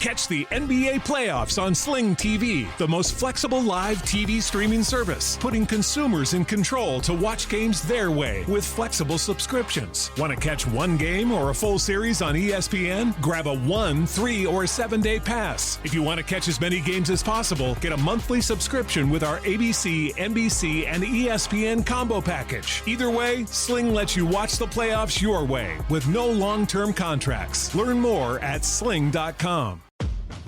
Catch the NBA playoffs on Sling TV, the most flexible live TV streaming service, putting consumers in control to watch games their way with flexible subscriptions. Want to catch one game or a full series on ESPN? Grab a 1, 3, or 7-day pass. If you want to catch as many games as possible, get a monthly subscription with our ABC, NBC, and ESPN combo package. Either way, Sling lets you watch the playoffs your way with no long-term contracts. Learn more at sling.com.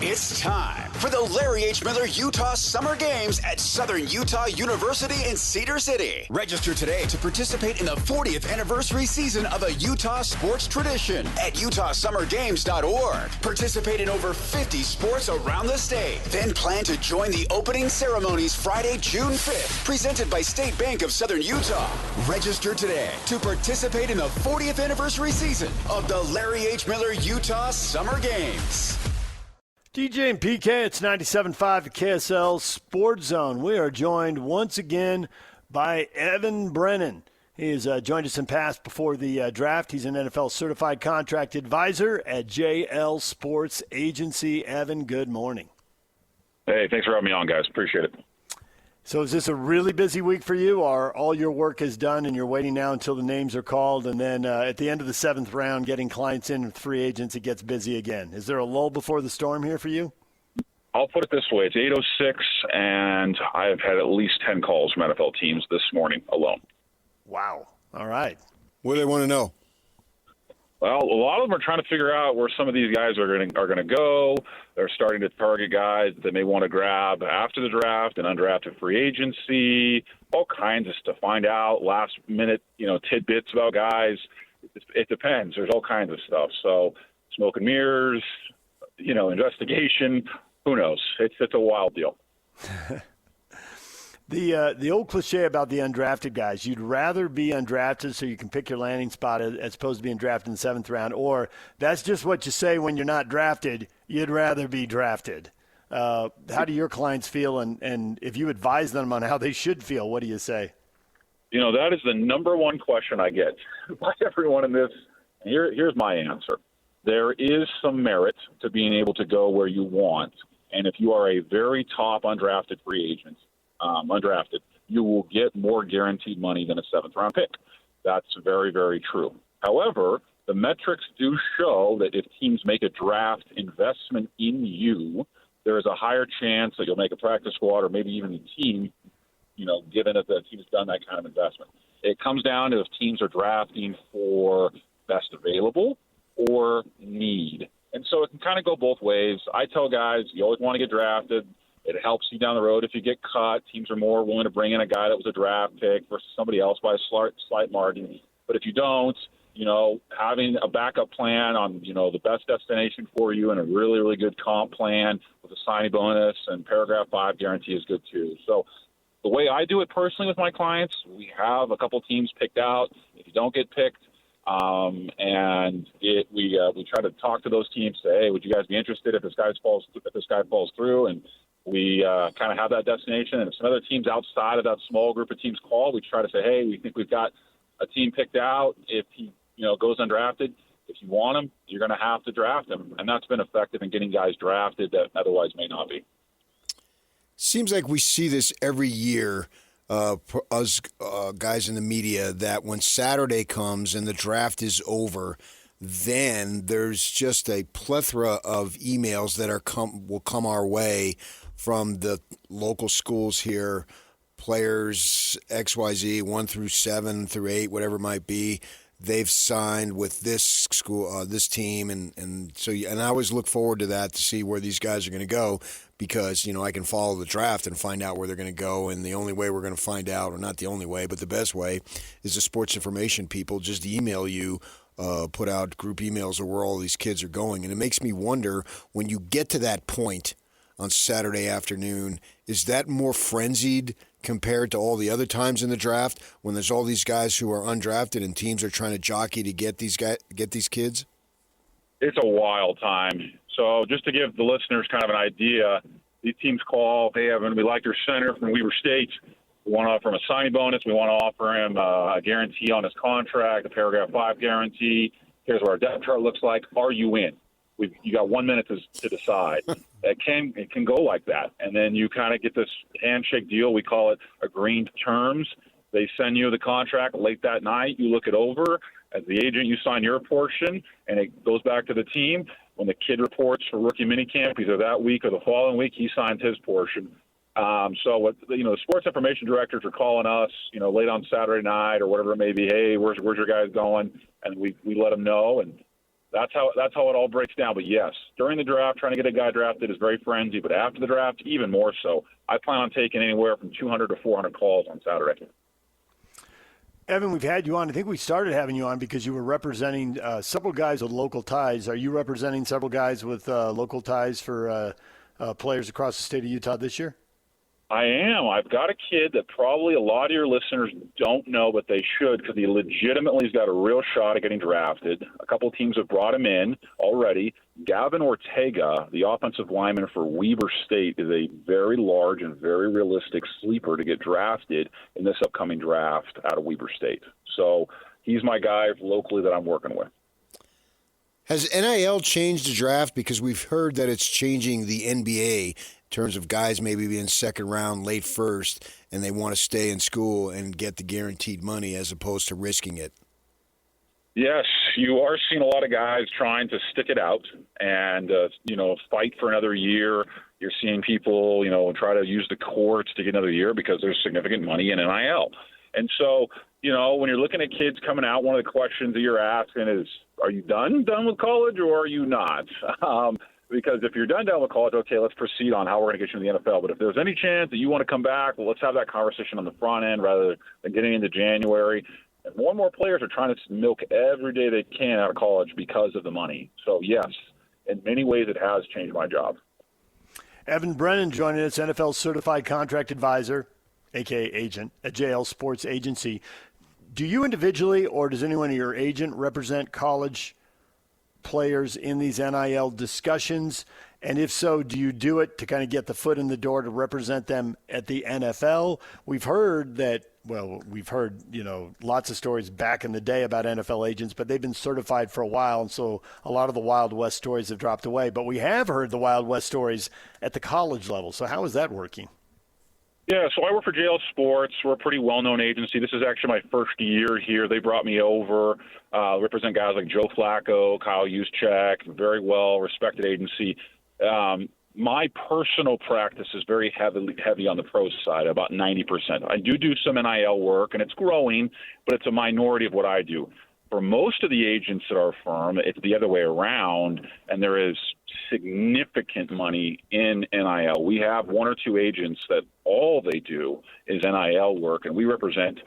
It's time for the Larry H. Miller Utah Summer Games at Southern Utah University in Cedar City. Register today to participate in the 40th anniversary season of a Utah sports tradition at utahsummergames.org. Participate in over 50 sports around the state. Then plan to join the opening ceremonies Friday, June 5th, presented by State Bank of Southern Utah. Register today to participate in the 40th anniversary season of the Larry H. Miller Utah Summer Games. DJ and PK, it's 97.5 the KSL Sports Zone. We are joined once again by Evan Brennan. He has joined us in past before the draft. He's an NFL certified contract advisor at JL Sports Agency. Evan, good morning. Hey, thanks for having me on, guys. Appreciate it. So is this a really busy week for you, or all your work is done and you're waiting now until the names are called, and then at the end of the 7th round, getting clients in with free agents, it gets busy again? Is there a lull before the storm here for you? I'll put it this way. It's 8:06, and I've had at least 10 calls from NFL teams this morning alone. Wow. All right. What do they want to know? Well, a lot of them are trying to figure out where some of these guys are going to go. They're starting to target guys that they may want to grab after the draft and undrafted free agency, all kinds of stuff. Find out last-minute, tidbits about guys. It depends. There's all kinds of stuff. So smoke and mirrors, investigation, who knows? It's a wild deal. The old cliche about the undrafted guys, you'd rather be undrafted so you can pick your landing spot as opposed to being drafted in the 7th round, or that's just what you say when you're not drafted, you'd rather be drafted. How do your clients feel, and if you advise them on how they should feel, what do you say? That is the number one question I get by everyone in this. Here's my answer. There is some merit to being able to go where you want, and if you are a very top undrafted free agent, undrafted, you will get more guaranteed money than a 7th-round pick. That's very, very true. However, the metrics do show that if teams make a draft investment in you, there is a higher chance that you'll make a practice squad or maybe even a team, given that the team's done that kind of investment. It comes down to if teams are drafting for best available or need. And so it can kind of go both ways. I tell guys, you always want to get drafted. It helps you down the road. If you get cut, teams are more willing to bring in a guy that was a draft pick versus somebody else by a slight margin. But if you don't, having a backup plan on, the best destination for you and a really, really good comp plan with a signing bonus and paragraph 5 guarantee is good too. So the way I do it personally with my clients, we have a couple teams picked out. If you don't get picked, we try to talk to those teams, say, hey, would you guys be interested if this guy falls through? And we kind of have that destination. And if some other teams outside of that small group of teams call, we try to say, hey, we think we've got a team picked out. If he, goes undrafted, if you want him, you're going to have to draft him. And that's been effective in getting guys drafted that otherwise may not be. Seems like we see this every year, us guys in the media, that when Saturday comes and the draft is over, then there's just a plethora of emails that will come our way from the local schools here, players XYZ 1 through 7 through 8, whatever it might be. They've signed with this school, this team, and I always look forward to that to see where these guys are going to go, because I can follow the draft and find out where they're going to go. And the only way we're going to find out, or not the only way, but the best way, is the sports information people just email you. Put out group emails of where all these kids are going. And it makes me wonder, when you get to that point on Saturday afternoon, is that more frenzied compared to all the other times in the draft when there's all these guys who are undrafted and teams are trying to jockey to get these kids? It's a wild time. So just to give the listeners kind of an idea, these teams call, hey, Evan, we like your center from Weber State. We want to offer him a signing bonus. We want to offer him a guarantee on his contract, a paragraph 5 guarantee. Here's what our depth chart looks like. Are you in? You got 1 minute to decide. It can go like that, and then you kind of get this handshake deal. We call it agreed terms. They send you the contract late that night. You look it over. As the agent, you sign your portion, and it goes back to the team. When the kid reports for rookie minicamp, either that week or the following week, he signs his portion. So what the sports information directors are calling us, late on Saturday night or whatever it may be. Hey, where's your guys going? And we let them know, and that's how it all breaks down. But yes, during the draft, trying to get a guy drafted is very frenzy. But after the draft, even more so. I plan on taking anywhere from 200 to 400 calls on Saturday. Evan, we've had you on. I think we started having you on because you were representing several guys with local ties. Are you representing several guys with local ties for players across the state of Utah this year? I am. I've got a kid that probably a lot of your listeners don't know, but they should, because he legitimately has got a real shot at getting drafted. A couple of teams have brought him in already. Gavin Ortega, the offensive lineman for Weber State, is a very large and very realistic sleeper to get drafted in this upcoming draft out of Weber State. So he's my guy locally that I'm working with. Has NIL changed the draft? Because we've heard that it's changing the NBA in terms of guys maybe being second round, late first, and they want to stay in school and get the guaranteed money as opposed to risking it. Yes, you are seeing a lot of guys trying to stick it out and, fight for another year. You're seeing people, try to use the courts to get another year because there's significant money in NIL. And so, when you're looking at kids coming out, one of the questions that you're asking is, are you done with college or are you not? Because if you're done with college, okay, let's proceed on how we're going to get you in the NFL. But if there's any chance that you want to come back, well, let's have that conversation on the front end rather than getting into January. And more players are trying to milk every day they can out of college because of the money. So, yes, in many ways it has changed my job. Evan Brennan joining us, NFL Certified Contract Advisor, a.k.a. agent, at JL Sports Agency. Do you individually or does anyone in your agent represent college players in these NIL discussions? And if so, do you do it to kind of get the foot in the door to represent them at the NFL? We've heard lots of stories back in the day about NFL agents, but they've been certified for a while, and so a lot of the Wild West stories have dropped away. But we have heard the Wild West stories at the college level. So how is that working? Yeah, so I work for JL Sports. We're a pretty well-known agency. This is actually my first year here. They brought me over, represent guys like Joe Flacco, Kyle Juszczyk, very well-respected agency. My personal practice is very heavy on the pro side, about 90%. I do some NIL work, and it's growing, but it's a minority of what I do. For most of the agents at our firm, it's the other way around, and there is significant money in NIL. We have one or two agents that all they do is NIL work, and we represent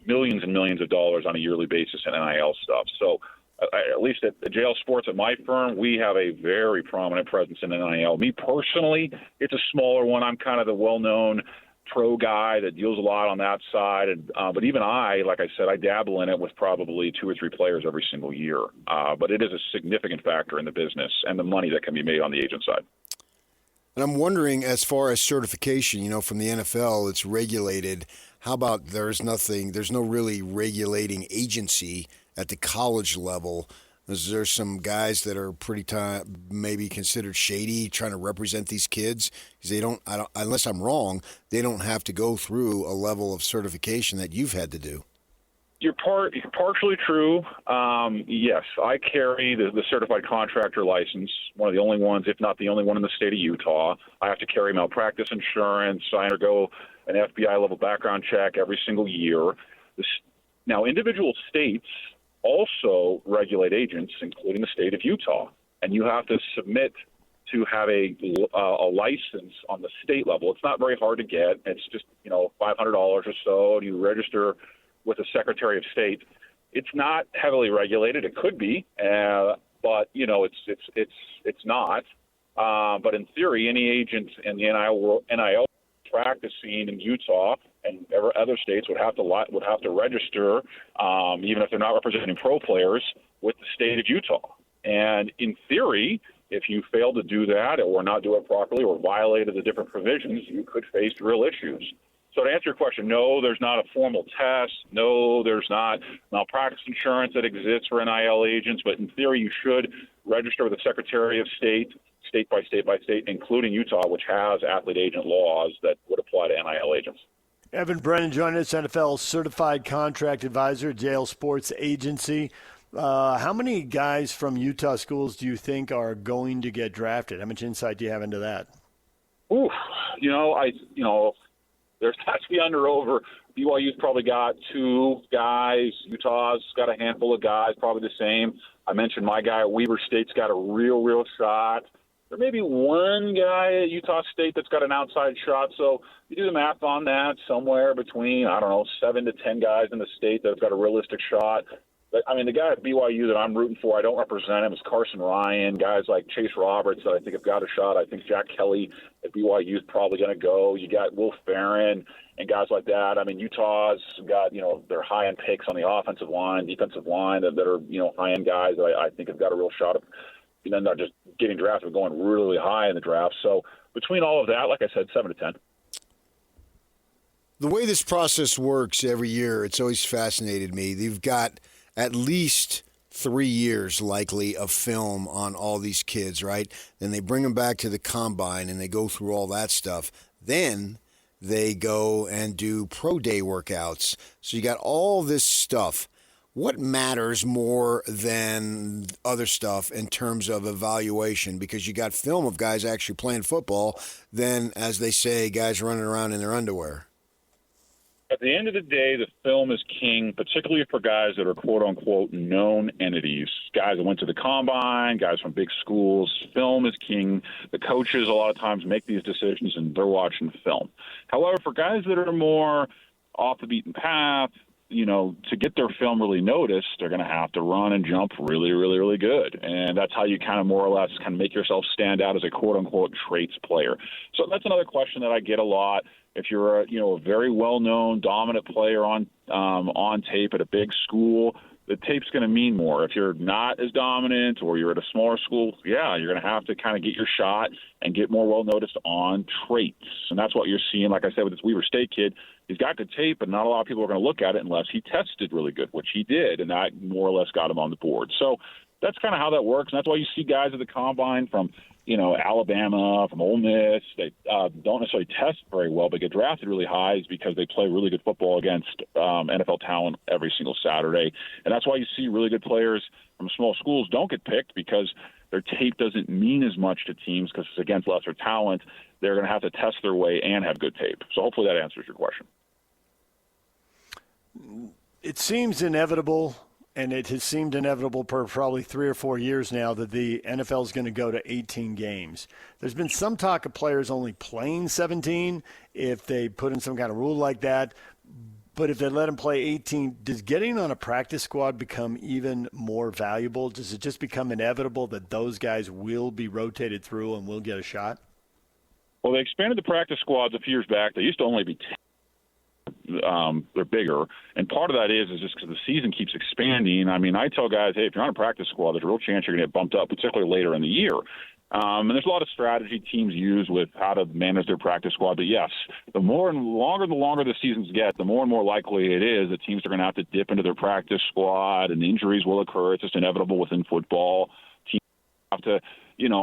millions and millions of dollars on a yearly basis in NIL stuff. So at least at JL Sports at my firm, we have a very prominent presence in NIL. Me personally, it's a smaller one. I'm kind of the well-known pro guy that deals a lot on that side. But even like I said, I dabble in it with probably 2 or 3 players every single year. But it is a significant factor in the business and the money that can be made on the agent side. And I'm wondering, as far as certification, from the NFL, it's regulated. How about there's no really regulating agency at the college level? Is there some guys that are maybe considered shady trying to represent these kids? Because they don't, unless I'm wrong, they don't have to go through a level of certification that you've had to do. You're partially true. Yes, I carry the certified contractor license, one of the only ones, if not the only one in the state of Utah. I have to carry malpractice insurance. I undergo an FBI-level background check every single year. Now, individual states also regulate agents, including the state of Utah, and you have to submit to have a license on the state level. It's not very hard to get. It's just $500 or so, and you register with the Secretary of State. It's not heavily regulated. It could be, but it's not. But in theory, any agent in the NIL practicing in Utah and other states would have to register, even if they're not representing pro players, with the state of Utah. And in theory, if you fail to do that or not do it properly or violated the different provisions, you could face real issues. So to answer your question, no, there's not a formal test. No, there's not malpractice insurance that exists for NIL agents. But in theory, you should register with the Secretary of State, state by state, including Utah, which has athlete agent laws that would apply to NIL agents. Evan Brennan joined us, NFL Certified Contract Advisor, Yale Sports Agency. How many guys from Utah schools do you think are going to get drafted? How much insight do you have into that? Ooh, there's has to be over. BYU's probably got 2 guys. Utah's got a handful of guys, probably the same. I mentioned my guy at Weber State's got a real shot. There may be one guy at Utah State that's got an outside shot. So you do the math on that, somewhere between, 7 to 10 guys in the state that have got a realistic shot. But, the guy at BYU that I'm rooting for, I don't represent him, is Carson Ryan. Guys like Chase Roberts that I think have got a shot. I think Jack Kelly at BYU is probably going to go. You got Will Farron and guys like that. Utah's got, their high-end picks on the offensive line, defensive line that are, high-end guys that I think have got a real shot of, not just getting drafted, but going really high in the draft. So between all of that, like I said, 7 to 10. The way this process works every year, it's always fascinated me. You've got at least 3 years likely of film on all these kids, right? Then they bring them back to the combine and they go through all that stuff. Then they go and do pro day workouts. So you got all this stuff. What matters more than other stuff in terms of evaluation? Because you got film of guys actually playing football than, as they say, guys running around in their underwear. At the end of the day, the film is king, particularly for guys that are quote-unquote known entities, guys that went to the combine, guys from big schools. Film is king. The coaches a lot of times make these decisions, and they're watching film. However, for guys that are more off the beaten path, to get their film really noticed, they're going to have to run and jump really good. And that's how you kind of more or less kind of make yourself stand out as a quote-unquote traits player. So that's another question that I get a lot. If you're a very well-known, dominant player on tape at a big school, the tape's going to mean more. If you're not as dominant or you're at a smaller school, yeah, you're going to have to kind of get your shot and get more well-noticed on traits. And that's what you're seeing, like I said, with this Weber State kid. He's got good tape, but not a lot of people are going to look at it unless he tested really good, which he did, and that more or less got him on the board. So that's kind of how that works, and that's why you see guys at the combine from Alabama, from Ole Miss. They don't necessarily test very well, but get drafted really high is because they play really good football against NFL talent every single Saturday. And that's why you see really good players from small schools don't get picked, because their tape doesn't mean as much to teams because it's against lesser talent. They're going to have to test their way and have good tape. So hopefully that answers your question. It seems inevitable, and it has seemed inevitable for probably 3 or 4 years now, that the NFL is going to go to 18 games. There's been some talk of players only playing 17 if they put in some kind of rule like that. But if they let them play 18, does getting on a practice squad become even more valuable? Does it just become inevitable that those guys will be rotated through and will get a shot? Well, they expanded the practice squads a few years back. They used to only be 10. They're bigger. And part of that is just because the season keeps expanding. I tell guys, hey, if you're on a practice squad, there's a real chance you're going to get bumped up, particularly later in the year. And there's a lot of strategy teams use with how to manage their practice squad. But, yes, the longer the seasons get, the more and more likely it is that teams are going to have to dip into their practice squad, and injuries will occur. It's just inevitable within football. Teams have to,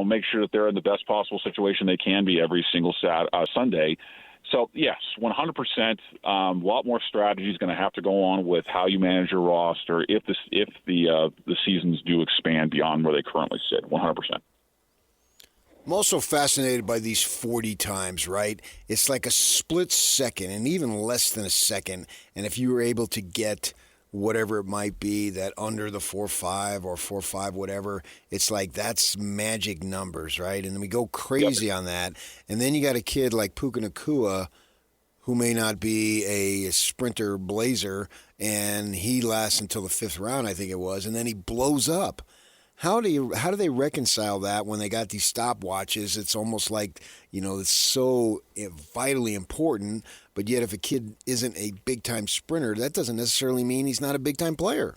make sure that they're in the best possible situation they can be every single Sunday. So, yes, 100%. A lot more strategy is going to have to go on with how you manage your roster if the seasons do expand beyond where they currently sit, 100%. I'm also fascinated by these 40 times, right? It's like a split second and even less than a second. And if you were able to get whatever it might be, that under the 4.5 or 4.5, whatever, it's like that's magic numbers, right? And then we go crazy on that. And then you got a kid like Puka Nacua, who may not be a sprinter blazer, and he lasts until the 5th round, I think it was, and then he blows up. How do they reconcile that when they got these stopwatches? It's almost like, it's so vitally important, but yet if a kid isn't a big-time sprinter, that doesn't necessarily mean he's not a big-time player.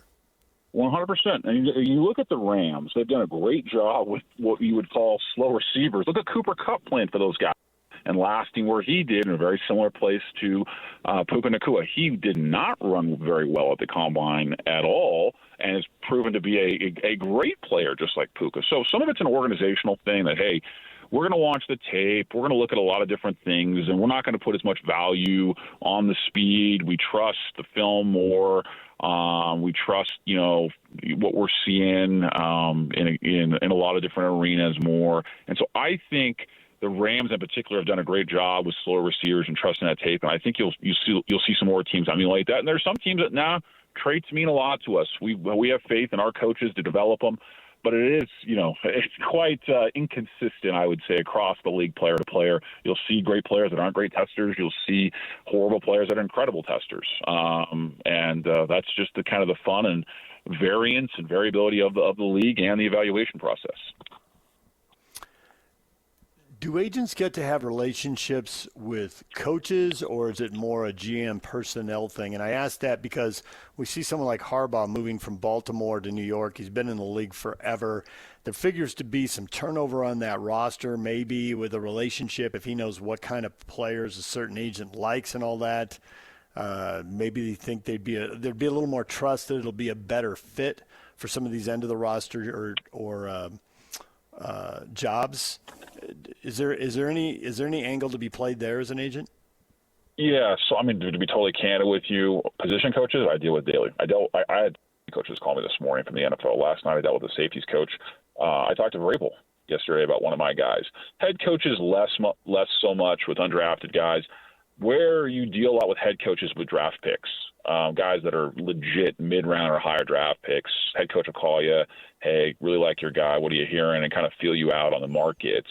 100%. And you look at the Rams, they've done a great job with what you would call slow receivers. Look at Cooper Kupp playing for those guys. and lasting where he did in a very similar place to Puka Nacua. He did not run very well at the Combine at all and has proven to be a great player just like Puka. So some of it's an organizational thing that, hey, we're going to watch the tape. We're going to look at a lot of different things, and we're not going to put as much value on the speed. We trust the film more. We trust, what we're seeing in a lot of different arenas more. And so I think the Rams in particular have done a great job with slower receivers and trusting that tape. And I think you'll see some more teams emulate that. And there's some teams that traits mean a lot to us. We have faith in our coaches to develop them. But it is, it's quite inconsistent, I would say, across the league player to player. You'll see great players that aren't great testers. You'll see horrible players that are incredible testers. And that's just the kind of the fun and variance and variability of the league and the evaluation process. Do agents get to have relationships with coaches, or is it more a GM personnel thing? And I ask that because we see someone like Harbaugh moving from Baltimore to New York. He's been in the league forever. There figures to be some turnover on that roster, maybe with a relationship if he knows what kind of players a certain agent likes and all that. Maybe they think there'd be a little more trust that it'll be a better fit for some of these end of the roster or jobs. Is there any angle to be played there as an agent? Yeah, so to be totally candid with you, position coaches I deal with daily. I had coaches call me this morning from the NFL. Last night I dealt with the safeties coach. I talked to Vrabel yesterday about one of my guys. Head coaches less so much with undrafted guys. Where you deal a lot with head coaches with draft picks, guys that are legit mid-round or higher draft picks. Head coach will call you, hey, really like your guy, what are you hearing, and kind of feel you out on the market.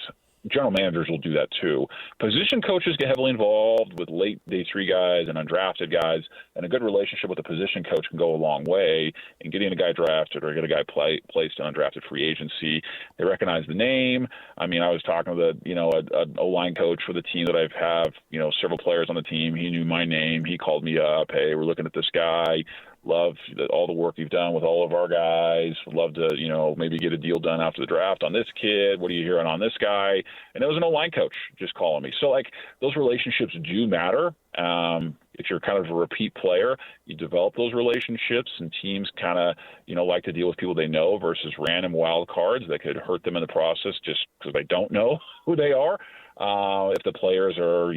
General managers will do that too. Position coaches get heavily involved with late day 3 guys and undrafted guys, and a good relationship with a position coach can go a long way in getting a guy drafted or get a guy placed in undrafted free agency. They recognize the name. I was talking to an O-line coach for the team that I have, several players on the team. He knew my name. He called me up. Hey, we're looking at this guy. Love all the work you've done with all of our guys. Would love to, maybe get a deal done after the draft on this kid. What are you hearing on this guy? And it was an O-line coach just calling me. So, those relationships do matter. If you're kind of a repeat player, you develop those relationships, and teams kind of, like to deal with people they know versus random wild cards that could hurt them in the process just because they don't know who they are. If the players are,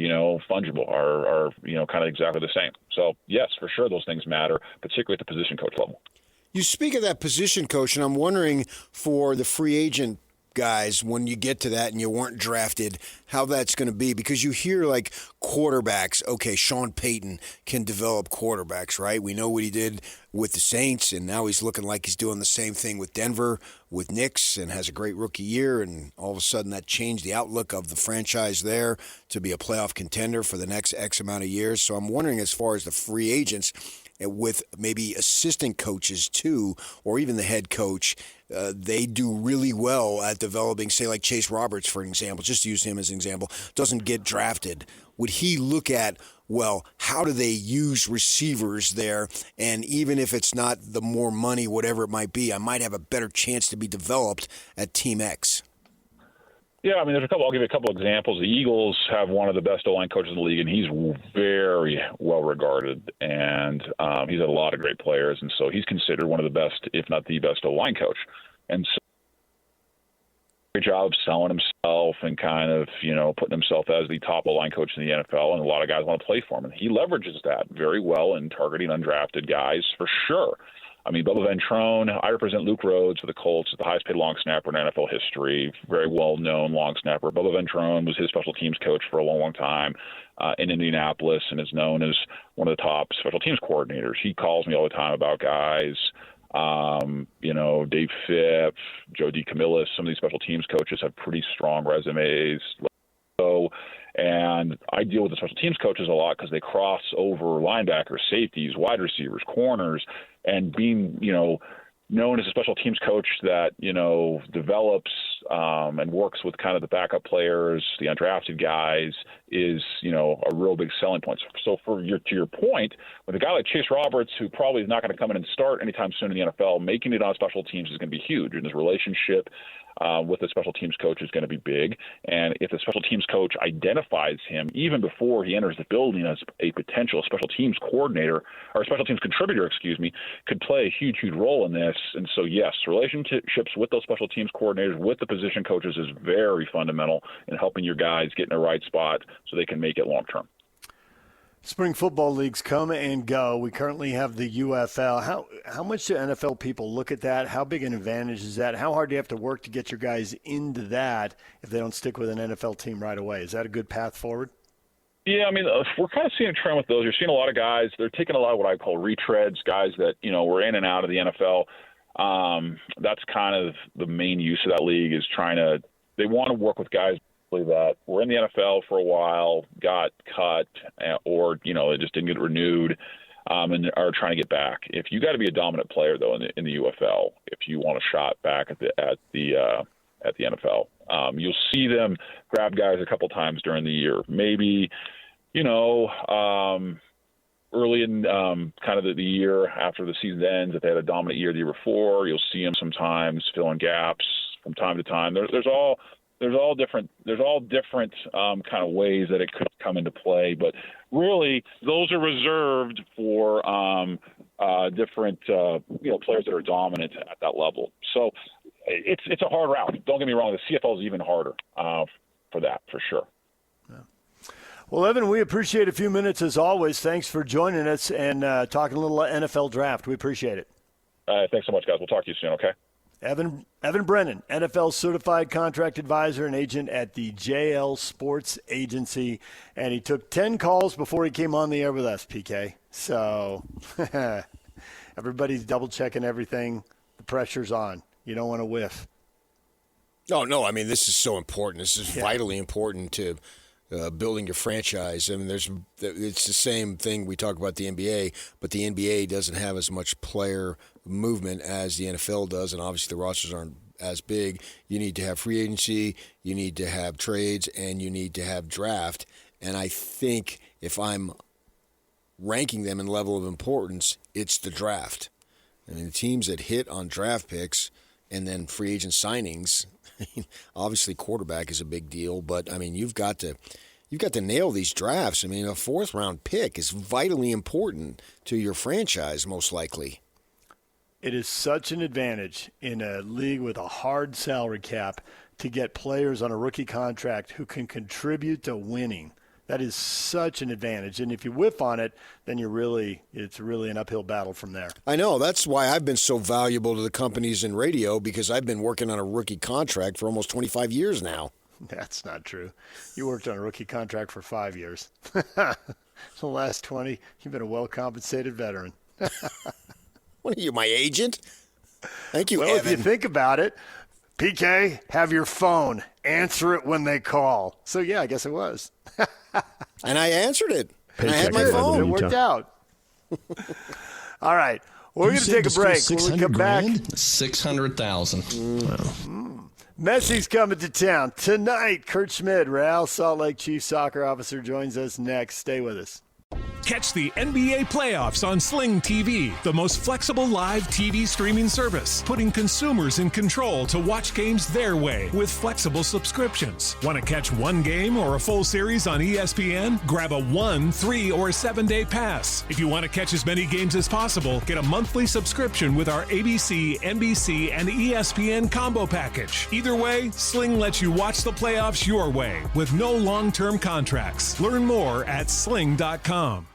fungible, are kind of exactly the same. So, yes, for sure those things matter, particularly at the position coach level. You speak of that position coach, and I'm wondering for the free agent guys, when you get to that and you weren't drafted, how that's going to be. Because you hear quarterbacks, okay, Sean Payton can develop quarterbacks, right? We know what he did with the Saints, and now he's looking like he's doing the same thing with Denver, with Knicks, and has a great rookie year, and all of a sudden that changed the outlook of the franchise there to be a playoff contender for the next X amount of years. So I'm wondering, as far as the free agents, with maybe assistant coaches too, or even the head coach, they do really well at developing, say like Chase Roberts, for example, just to use him as an example, doesn't get drafted. Would he look at, well, how do they use receivers there? And even if it's not the more money, whatever it might be, I might have a better chance to be developed at Team X. Yeah, I'll give you a couple examples. The Eagles have one of the best O-line coaches in the league, and he's very well regarded, and he's had a lot of great players, and so he's considered one of the best, if not the best O-line coach. And so great job of selling himself and kind of, putting himself as the top O-line coach in the NFL, and a lot of guys want to play for him. And he leverages that very well in targeting undrafted guys for sure. Bubba Ventrone, I represent Luke Rhodes for the Colts, the highest paid long snapper in NFL history, very well-known long snapper. Bubba Ventrone was his special teams coach for a long, long time in Indianapolis and is known as one of the top special teams coordinators. He calls me all the time about guys, Dave Phipps, Joe DeCamillis. Some of these special teams coaches have pretty strong resumes. And I deal with the special teams coaches a lot because they cross over linebackers, safeties, wide receivers, corners, and being, known as a special teams coach that, develops and works with kind of the backup players, the undrafted guys, is, a real big selling point. So to your point, with a guy like Chase Roberts, who probably is not going to come in and start anytime soon in the NFL, making it on special teams is going to be huge. And his relationship with the special teams coach is going to be big. And if the special teams coach identifies him even before he enters the building as a potential special teams coordinator or special teams contributor, could play a huge, huge role in this. And so, yes, relationships with those special teams coordinators, with the position coaches is very fundamental in helping your guys get in the right spot so they can make it long term. Spring football leagues come and go. We currently have the UFL. How much do NFL people look at that? How big an advantage is that? How hard do you have to work to get your guys into that if they don't stick with an NFL team right away? Is that a good path forward? Yeah, I mean, we're kind of seeing a trend with those. You're seeing a lot of guys, they're taking a lot of what I call retreads, guys that, were in and out of the NFL. That's kind of the main use of that league is they want to work with guys that were in the NFL for a while, got cut, or, they just didn't get renewed, and are trying to get back. If you got to be a dominant player, though, in the UFL, if you want a shot back at the NFL, you'll see them grab guys a couple times during the year. Maybe, early in kind of the year after the season ends, if they had a dominant year the year before, you'll see them sometimes filling gaps from time to time. There's all different kind of ways that it could come into play, but really those are reserved for different players that are dominant at that level. So it's a hard route. Don't get me wrong. The CFL is even harder for that, for sure. Yeah. Well, Evan, we appreciate a few minutes as always. Thanks for joining us and talking a little NFL draft. We appreciate it. Thanks so much, guys. We'll talk to you soon. Okay. Evan Brennan, NFL certified contract advisor and agent at the JL Sports Agency, and he took 10 calls before he came on the air with us, PK. So everybody's double-checking everything. The pressure's on. You don't want to whiff. Oh, no, I mean, this is so important. This is vitally important to building your franchise. I mean, it's the same thing we talk about the NBA, but the NBA doesn't have as much player movement as the NFL does, and obviously the rosters aren't as big. You need to have free agency, you need to have trades, and you need to have draft. And I think if I'm ranking them in level of importance, it's the draft. I mean, the teams that hit on draft picks and then free agent signings, obviously quarterback is a big deal, but I mean, you've got to nail these drafts. I mean, a 4th round pick is vitally important to your franchise, most likely. It is such an advantage in a league with a hard salary cap to get players on a rookie contract who can contribute to winning. That is such an advantage. And if you whiff on it, then it's really an uphill battle from there. I know. That's why I've been so valuable to the companies in radio, because I've been working on a rookie contract for almost 25 years now. That's not true. You worked on a rookie contract for 5 years. The last 20, you've been a well-compensated veteran. What are you, my agent? Thank you, Well, Evan. if you think about it, PK, have your phone. Answer it when they call. So, yeah, I guess it was. And I answered it. And I had my It phone. worked out. All right. We're going to take a break. When we come back, 600,000. Wow. Messi's coming to town tonight. Kurt Schmidt, Real Salt Lake Chief soccer officer, joins us next. Stay with us. Catch the NBA playoffs on Sling TV, the most flexible live TV streaming service, putting consumers in control to watch games their way with flexible subscriptions. Want to catch one game or a full series on ESPN? Grab a 1, 3, or 7-day pass. If you want to catch as many games as possible, get a monthly subscription with our ABC, NBC, and ESPN combo package. Either way, Sling lets you watch the playoffs your way with no long-term contracts. Learn more at sling.com.